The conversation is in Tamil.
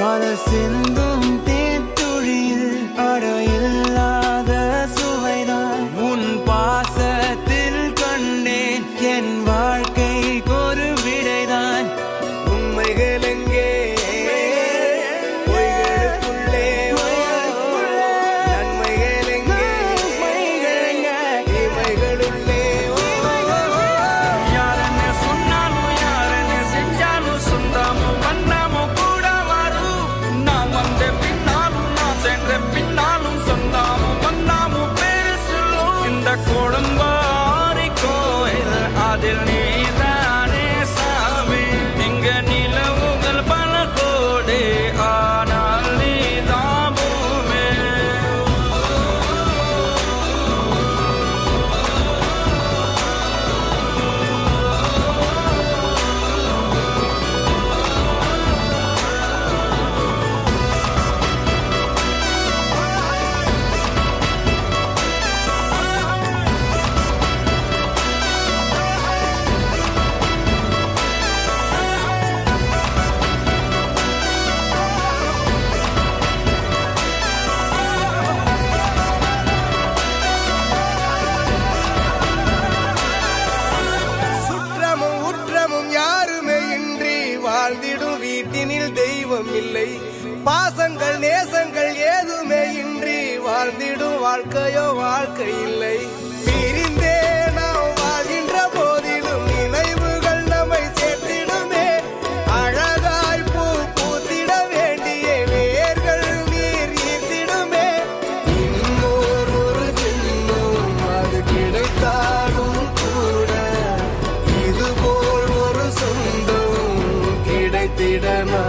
காதல் சிந்தும் தேத்துழியில் அடையில்லாத சுவைதான் உன் பாசத்தில் கண்டேன் என் வாழ்க்கைக்கு ஒரு விடைதான் உண்மைகள் எங்கே பொய்களுக்குள்ளே நன்மைகள் எங்கே இமைகளுள்ளே யாரன்னு சொன்னாலும் யாரன்னு செஞ்சாலும் சொந்தாமும் வண்ணாமும் கூட வரும் நான் வந்த பின்னாலும் நான் சென்ற பின்னாலும் சொந்தாமும் வண்ணாமும் பேரு சொல்லும் இந்த கொடும்பாரி கோயில் அதில் நீதானே சாமி இங்க நிலவுகள் பல கோடி ஆனால் நீதான் பூமி சுற்றமும் உற்றமும் யாருமே இன்றி வாழ்ந்திடும் வீட்டினில் தெய்வம் இல்லை பாசங்கள் நேசங்கள் ஏதுமே இன்றி வாழ்ந்திடும் வாழ்க்கையோ வாழ்க்கை இல்லை பிரிந்தே நாம் வாழ்கின்ற போதிலும் நினைவுகள் நம்மை சேர்த்திடுமே அழகாய் பூ பூத்திட வேண்டிய வேர்கள் நீர் ஈர்த்திடுமே இன்னொரு ஒரு ஜென்மம் அது கிடைத்தாலும் கூட இதுபோல் ஒரு சொந்தம் கிடைத்திடமா